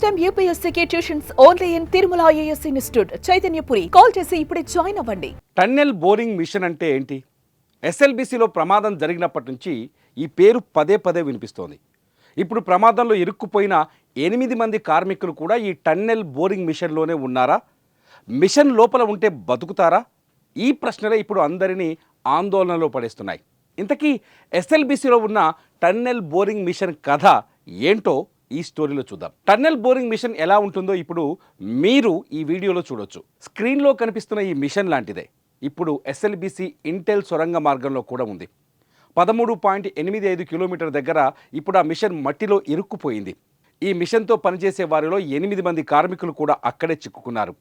time UPSC tuitions only in Tirumala IAS institute Chaitanyapuri. Call చేసి ఇప్పుడే join అవ్వండి. టన్నెల్ బోరింగ్ మిషన్ అంటే ఏంటి? ఎస్ఎల్బిసిలో ప్రమాదం జరిగినప్పటి నుంచి ఈ పేరు పదే పదే వినిపిస్తోంది. ఇప్పుడు ప్రమాదంలో ఇరుక్కుపోయిన 8 మంది కార్మికులు కూడా ఈ టన్నెల్ బోరింగ్ మిషన్లోనే ఉన్నారా? మిషన్ లోపల ఉంటే బతుకుతారా? ఈ ప్రశ్నలే ఇప్పుడు అందరినీ ఆందోళనలో పడేస్తున్నాయి. ఇంతకీ ఎస్ఎల్బిసిలో ఉన్న టన్నెల్ బోరింగ్ మిషన్ కథ ఏంటో ఈ స్టోరీలో చూద్దాం. టన్నెల్ బోరింగ్ మిషన్ ఎలా ఉంటుందో ఇప్పుడు మీరు ఈ వీడియోలో చూడొచ్చు. స్క్రీన్లో కనిపిస్తున్న ఈ మిషన్ లాంటిదే ఇప్పుడు ఎస్ఎల్బిసి ఇంటెల్ సొరంగ మార్గంలో కూడా ఉంది. 13.85 కిలోమీటర్ దగ్గర ఇప్పుడు ఆ మిషన్ మట్టిలో ఇరుక్కుపోయింది. ఈ మిషన్తో పనిచేసే వారిలో 8 మంది కార్మికులు కూడా అక్కడే చిక్కుకున్నారు.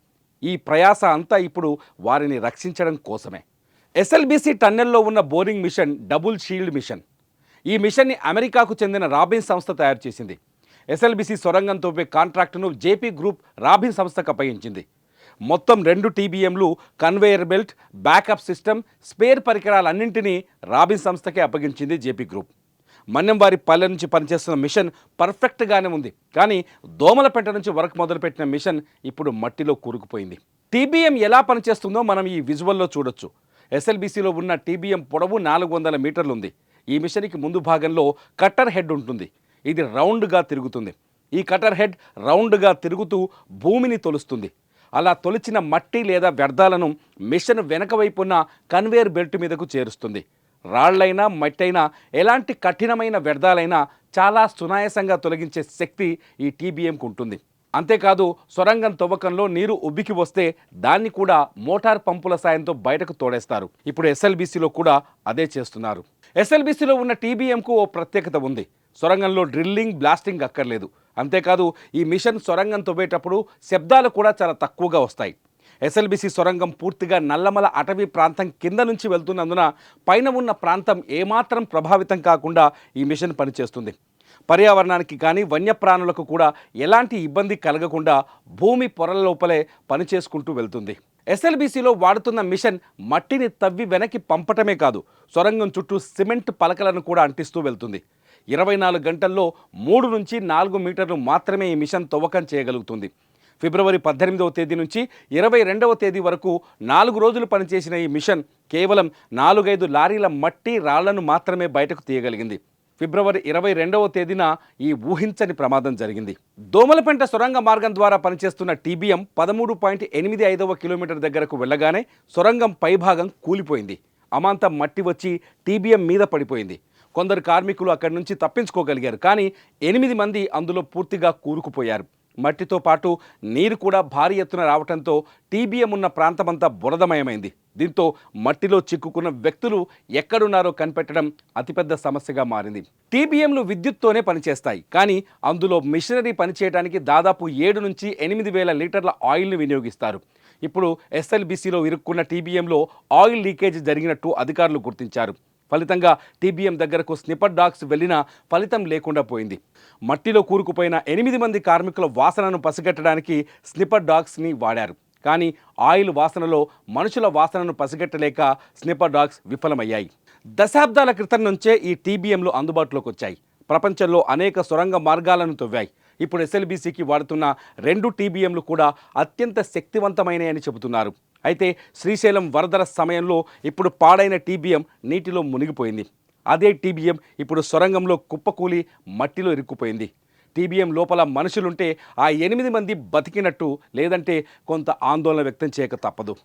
ఈ ప్రయాస అంతా ఇప్పుడు వారిని రక్షించడం కోసమే. ఎస్ఎల్బిసి టన్నెల్లో ఉన్న boring machine double shield machine. ఈ మిషన్ని అమెరికాకు చెందిన రాబిన్ సంస్థ తయారు చేసింది. ఎస్ఎల్బిసి సొరంగం తవ్వే కాంట్రాక్టును జేపీ గ్రూప్ రాబిన్ సంస్థకు అప్పగించింది. మొత్తం 2 TBMలు, conveyor belt, backup system, spare పరికరాలన్నింటినీ రాబిన్ సంస్థకే అప్పగించింది జేపీ గ్రూప్. మన్నెంవారి పల్లె నుంచి పనిచేస్తున్న మిషన్ పర్ఫెక్ట్గానే ఉంది. కానీ దోమలపేట నుంచి వర్క్ మొదలుపెట్టిన మిషన్ ఇప్పుడు మట్టిలో కూరుకుపోయింది. TBM ఎలా పనిచేస్తుందో మనం ఈ విజువల్లో చూడొచ్చు. ఎస్ఎల్బిసిలో ఉన్న TBM పొడవు 400 మీటర్లు ఉంది. ఈ మిషన్కి ముందు భాగంలో కట్టర్ హెడ్ ఉంటుంది. ఇది రౌండ్గా తిరుగుతుంది. ఈ కటర్ హెడ్ రౌండ్గా తిరుగుతూ భూమిని తొలుస్తుంది. అలా తొలిచిన మట్టి లేదా వ్యర్థాలను మిషన్ వెనక వైపున్న కన్వేయర్ బెల్ట్ మీదకు చేరుస్తుంది. రాళ్లైనా మట్టైనా ఎలాంటి కఠినమైన వ్యర్థాలైనా చాలా సునాయాసంగా తొలగించే శక్తి ఈ TBMకు ఉంటుంది. అంతేకాదు సొరంగం తవ్వకంలో నీరు ఉబ్బికి వస్తే దాన్ని కూడా మోటార్ పంపుల సాయంతో బయటకు తోడేస్తారు. ఇప్పుడు ఎస్ఎల్బిసిలో కూడా అదే చేస్తున్నారు. ఎస్ఎల్బిసిలో ఉన్న TBMకు ఓ ప్రత్యేకత ఉంది. సొరంగంలో డ్రిల్లింగ్, బ్లాస్టింగ్ అక్కర్లేదు. అంతేకాదు ఈ మిషన్ సొరంగం తవ్వేటప్పుడు శబ్దాలు కూడా చాలా తక్కువగా వస్తాయి. ఎస్ఎల్బిసి సొరంగం పూర్తిగా నల్లమల అటవీ ప్రాంతం కింద నుంచి వెళ్తున్నందున పైన ఉన్న ప్రాంతం ఏమాత్రం ప్రభావితం కాకుండా ఈ మిషన్ పనిచేస్తుంది. పర్యావరణానికి కానీ వన్యప్రాణులకు కూడా ఎలాంటి ఇబ్బంది కలగకుండా భూమి పొరల లోపలే పనిచేసుకుంటూ వెళ్తుంది. ఎస్ఎల్బిసిలో వాడుతున్న మిషన్ మట్టిని తవ్వి వెనక్కి పంపటమే కాదు, సొరంగం చుట్టూ సిమెంట్ పలకలను కూడా అంటిస్తూ వెళ్తుంది. 24 గంటల్లో 3 నుంచి 4 మీటర్లు మాత్రమే ఈ మిషన్ తవ్వకం చేయగలుగుతుంది. ఫిబ్రవరి 18వ తేదీ నుంచి 22వ తేదీ వరకు 4 రోజులు పనిచేసిన ఈ మిషన్ కేవలం 4-5 లారీల మట్టి రాళ్లను మాత్రమే బయటకు తీయగలిగింది. ఫిబ్రవరి 22వ తేదీన ఈ ఊహించని ప్రమాదం జరిగింది. దోమలపెంట సొరంగ మార్గం ద్వారా పనిచేస్తున్న TBM 13.85 కిలోమీటర్ దగ్గరకు వెళ్ళగానే సొరంగం పైభాగం కూలిపోయింది. అమాంతం మట్టి వచ్చి TBM మీద పడిపోయింది. కొందరు కార్మికులు అక్కడి నుంచి తప్పించుకోగలిగారు. కానీ 8 మంది అందులో పూర్తిగా కూరుకుపోయారు. మట్టితో పాటు నీరు కూడా భారీ ఎత్తున రావడంతో TBM ఉన్న ప్రాంతమంతా బురదమయమైంది. దీంతో మట్టిలో చిక్కుకున్న వ్యక్తులు ఎక్కడున్నారో కనిపెట్టడం అతిపెద్ద సమస్యగా మారింది. TBMలు విద్యుత్తోనే పనిచేస్తాయి. కానీ అందులో మిషనరీ పనిచేయడానికి దాదాపు 7 నుంచి 8 వేల లీటర్ల ఆయిల్ని వినియోగిస్తారు. ఇప్పుడు ఎస్ఎల్బిసిలో ఇరుక్కున్న TBMలో ఆయిల్ లీకేజ్ జరిగినట్టు అధికారులు గుర్తించారు. ఫలితంగా TBM దగ్గరకు స్నిపర్ డాగ్స్ వెళ్ళినా ఫలితం లేకుండా పోయింది. మట్టిలో కూరుకుపోయిన 8 మంది కార్మికుల వాసనను పసిగట్టడానికి స్నిపర్ డాగ్స్ని వాడారు. కానీ ఆయిల్ వాసనలో మనుషుల వాసనను పసిగట్టలేక స్నిపర్ డాగ్స్ విఫలమయ్యాయి. దశాబ్దాల క్రితం నుంచే ఈ TBMలు అందుబాటులోకి వచ్చాయి. ప్రపంచంలో అనేక సొరంగ మార్గాలను తవ్వాయి. ఇప్పుడు ఎస్ఎల్బిసికి వాడుతున్న 2 TBMలు కూడా అత్యంత శక్తివంతమైనవని చెబుతున్నారు. అయితే శ్రీశైలం వరదల సమయంలో ఇప్పుడు పాడైన TBM నీటిలో మునిగిపోయింది. అదే TBM ఇప్పుడు సొరంగంలో కుప్పకూలి మట్టిలో ఇరుక్కుపోయింది. TBM లోపల మనుషులుంటే ఆ 8 మంది బతికినట్టు, లేదంటే కొంత ఆందోళన వ్యక్తం చేయక తప్పదు.